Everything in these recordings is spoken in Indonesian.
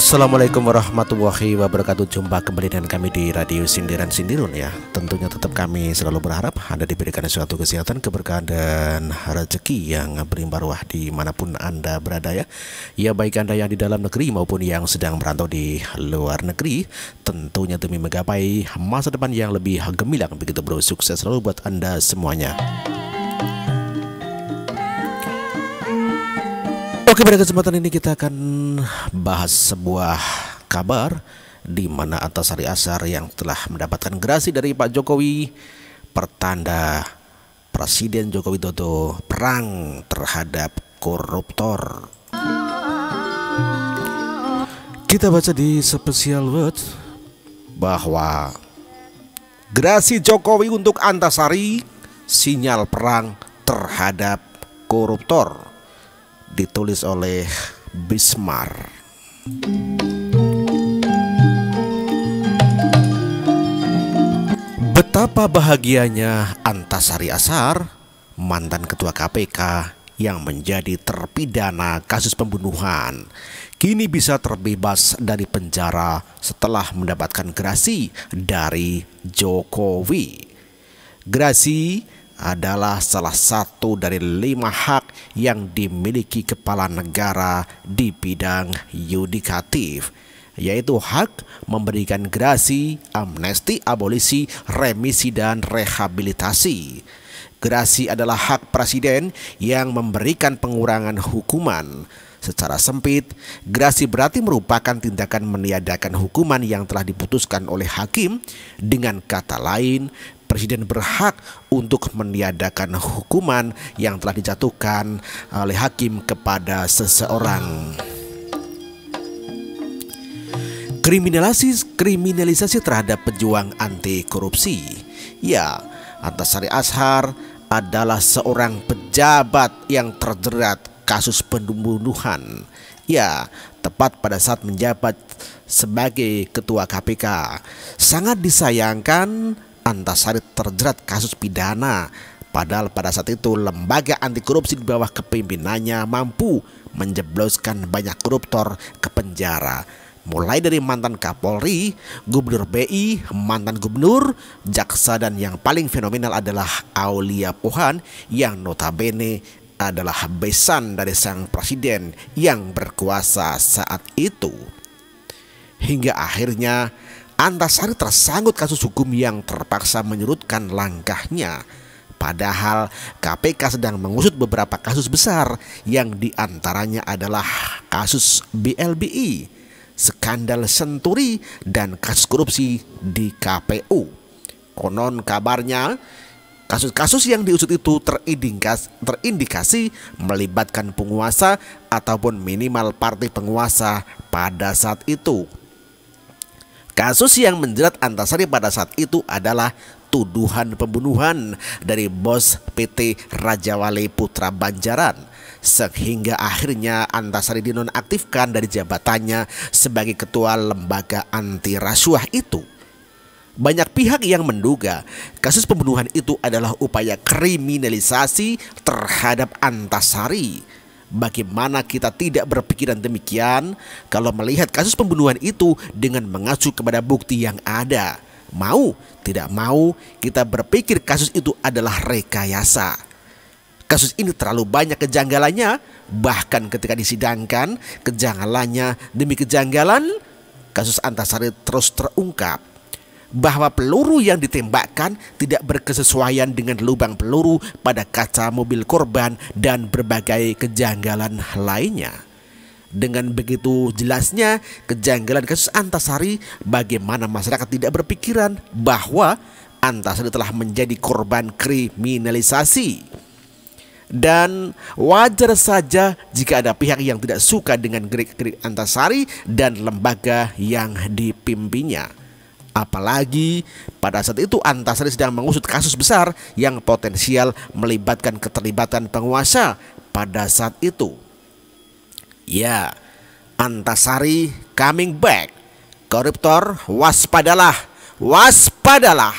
Assalamualaikum warahmatullahi wabarakatuh. Jumpa kembali dengan kami di Radio Sindiran Sindirun ya. Tentunya tetap kami selalu berharap Anda diberikan suatu kesehatan, keberkahan dan rezeki yang berlimpah ruah dimanapun Anda berada ya. Ya, baik Anda yang di dalam negeri maupun yang sedang merantau di luar negeri, tentunya demi menggapai masa depan yang lebih gemilang, begitu bro. Sukses selalu buat Anda semuanya. Oke, pada kesempatan ini kita akan bahas sebuah kabar di mana Antasari Ashar yang telah mendapatkan gerasi dari Pak Jokowi, pertanda Presiden Joko Widodo perang terhadap koruptor. Kita baca di Special Words bahwa gerasi Jokowi untuk Antasari sinyal perang terhadap koruptor, ditulis oleh Bismar. Betapa bahagianya Antasari Ashar, mantan ketua KPK yang menjadi terpidana kasus pembunuhan, kini bisa terbebas dari penjara setelah mendapatkan gerasi dari Jokowi. Gerasi adalah salah satu dari 5 hak yang dimiliki kepala negara di bidang yudikatif, yaitu hak memberikan gerasi, amnesti, abolisi, remisi, dan rehabilitasi. Gerasi adalah hak presiden yang memberikan pengurangan hukuman. Secara sempit, gerasi berarti merupakan tindakan meniadakan hukuman yang telah diputuskan oleh hakim. Dengan kata lain, Presiden berhak untuk meniadakan hukuman yang telah dijatuhkan oleh hakim kepada seseorang. Kriminalisasi terhadap pejuang anti korupsi. Ya, Antasari Ashar adalah seorang pejabat yang terjerat kasus pembunuhan. Ya, tepat pada saat menjabat sebagai ketua KPK. Sangat disayangkan Antasari terjerat kasus pidana, padahal pada saat itu lembaga anti korupsi di bawah kepemimpinannya mampu menjebloskan banyak koruptor ke penjara, mulai dari mantan Kapolri, Gubernur BI, mantan gubernur, jaksa, dan yang paling fenomenal adalah Aulia Pohan yang notabene adalah besan dari sang presiden yang berkuasa saat itu. Hingga akhirnya Antasari tersangkut kasus hukum yang terpaksa menyurutkan langkahnya. Padahal KPK sedang mengusut beberapa kasus besar yang diantaranya adalah kasus BLBI, skandal Senturi, dan kasus korupsi di KPU. Konon kabarnya kasus-kasus yang diusut itu terindikasi melibatkan penguasa ataupun minimal partai penguasa pada saat itu. Kasus yang menjerat Antasari pada saat itu adalah tuduhan pembunuhan dari bos PT Raja Wali Putra Banjaran, sehingga akhirnya Antasari dinonaktifkan dari jabatannya sebagai ketua lembaga anti rasuah itu. Banyak pihak yang menduga kasus pembunuhan itu adalah upaya kriminalisasi terhadap Antasari. Bagaimana kita tidak berpikiran demikian kalau melihat kasus pembunuhan itu dengan mengacu kepada bukti yang ada? Mau tidak mau kita berpikir kasus itu adalah rekayasa. Kasus ini terlalu banyak kejanggalannya, bahkan ketika disidangkan kejanggalannya demi kejanggalan, kasus Antasari terus terungkap bahwa peluru yang ditembakkan tidak berkesesuaian dengan lubang peluru pada kaca mobil korban dan berbagai kejanggalan lainnya. Dengan begitu jelasnya kejanggalan kasus Antasari, bagaimana masyarakat tidak berpikiran bahwa Antasari telah menjadi korban kriminalisasi. Dan wajar saja jika ada pihak yang tidak suka dengan gerak-gerik Antasari dan lembaga yang dipimpinnya. Apalagi pada saat itu Antasari sedang mengusut kasus besar yang potensial melibatkan keterlibatan penguasa pada saat itu. Ya, Antasari coming back. Koruptor, waspadalah, waspadalah.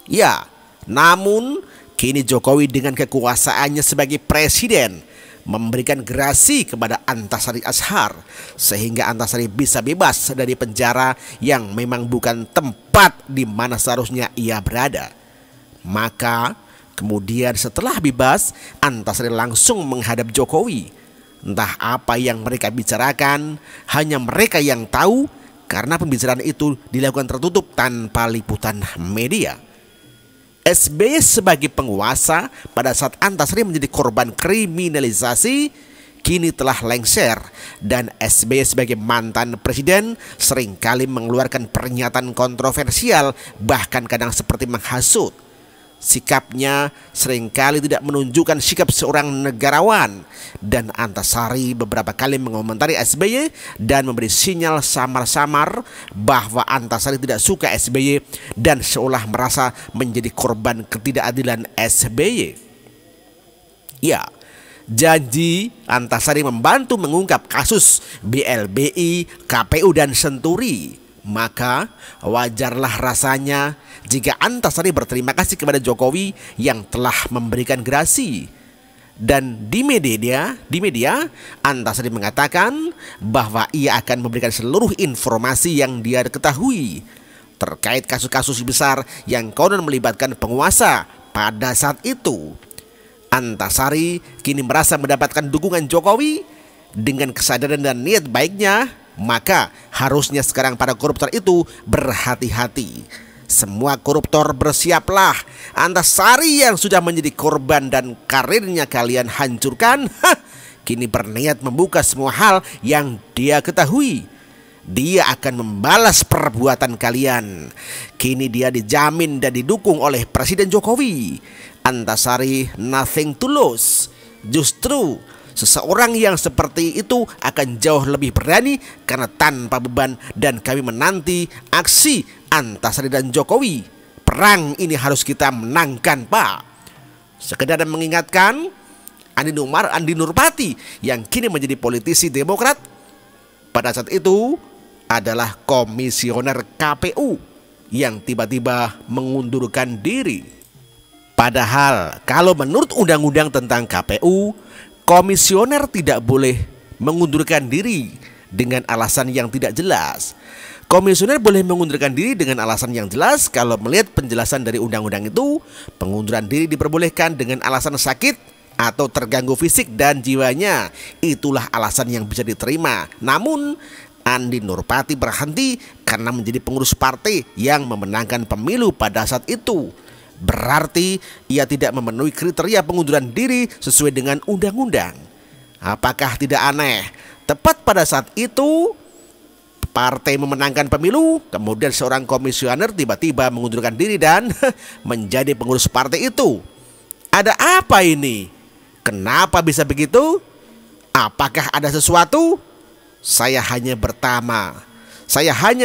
Ya, namun kini Jokowi dengan kekuasaannya sebagai presiden memberikan gerasi kepada Antasari Azhar sehingga Antasari bisa bebas dari penjara yang memang bukan tempat di mana seharusnya ia berada. Maka kemudian setelah bebas, Antasari langsung menghadap Jokowi. Entah apa yang mereka bicarakan, hanya mereka yang tahu karena pembicaraan itu dilakukan tertutup tanpa liputan media. SBY sebagai penguasa pada saat Antasari menjadi korban kriminalisasi kini telah lengser, dan SBY sebagai mantan presiden seringkali mengeluarkan pernyataan kontroversial, bahkan kadang seperti menghasut. Sikapnya seringkali tidak menunjukkan sikap seorang negarawan, dan Antasari beberapa kali mengomentari SBY dan memberi sinyal samar-samar bahwa Antasari tidak suka SBY dan seolah merasa menjadi korban ketidakadilan SBY. Ya, janji Antasari membantu mengungkap kasus BLBI, KPU dan Senturi. Maka wajarlah rasanya jika Antasari berterima kasih kepada Jokowi yang telah memberikan gerasi. Dan di media Antasari mengatakan bahwa ia akan memberikan seluruh informasi yang dia ketahui terkait kasus-kasus besar yang konon melibatkan penguasa pada saat itu. Antasari kini merasa mendapatkan dukungan Jokowi. Dengan kesadaran dan niat baiknya, maka harusnya sekarang para koruptor itu berhati-hati. Semua koruptor bersiaplah. Antasari yang sudah menjadi korban dan karirnya kalian hancurkan, kini berniat membuka semua hal yang dia ketahui. Dia akan membalas perbuatan kalian. Kini dia dijamin dan didukung oleh Presiden Jokowi. Antasari nothing to lose. Justru seseorang yang seperti itu akan jauh lebih berani karena tanpa beban, dan kami menanti aksi Antasari dan Jokowi. Perang ini harus kita menangkan, Pak. Sekedar mengingatkan, Andi Nurpati yang kini menjadi politisi Demokrat pada saat itu adalah komisioner KPU yang tiba-tiba mengundurkan diri. Padahal kalau menurut undang-undang tentang KPU, komisioner tidak boleh mengundurkan diri dengan alasan yang tidak jelas. Komisioner boleh mengundurkan diri dengan alasan yang jelas kalau melihat penjelasan dari undang-undang itu. Pengunduran diri diperbolehkan dengan alasan sakit atau terganggu fisik dan jiwanya. Itulah alasan yang bisa diterima. Namun Andi Nurpati berhenti karena menjadi pengurus partai yang memenangkan pemilu pada saat itu. Berarti ia tidak memenuhi kriteria pengunduran diri sesuai dengan undang-undang. Apakah tidak aneh? Tepat pada saat itu partai memenangkan pemilu, kemudian seorang komisioner tiba-tiba mengundurkan diri dan menjadi pengurus partai itu. Ada apa ini? Kenapa bisa begitu? Apakah ada sesuatu? Saya hanya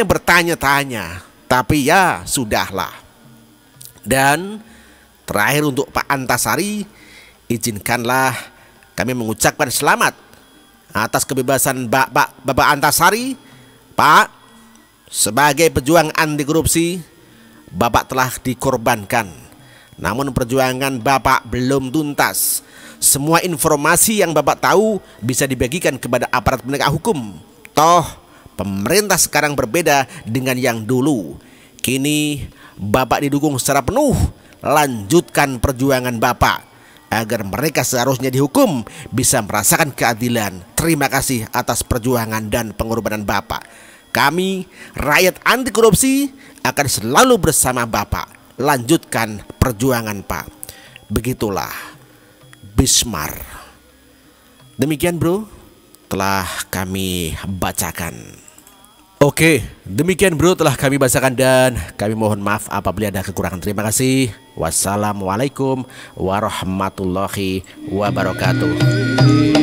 bertanya-tanya. Tapi ya sudahlah. Dan terakhir untuk Pak Antasari, izinkanlah kami mengucapkan selamat atas kebebasan Bapak Antasari. Pak, sebagai pejuang anti korupsi, Bapak telah dikorbankan. Namun perjuangan Bapak belum tuntas. Semua informasi yang Bapak tahu bisa dibagikan kepada aparat penegak hukum. Toh pemerintah sekarang berbeda dengan yang dulu. Kini Bapak didukung secara penuh. Lanjutkan perjuangan Bapak agar mereka seharusnya dihukum bisa merasakan keadilan. Terima kasih atas perjuangan dan pengorbanan Bapak. Kami, rakyat anti korupsi, akan selalu bersama Bapak. Lanjutkan perjuangan, Pak. Begitulah Bismar. Demikian bro, telah kami bacakan. Oke, demikian bro telah kami bacakan, dan kami mohon maaf apabila ada kekurangan. Terima kasih. Wassalamualaikum warahmatullahi wabarakatuh.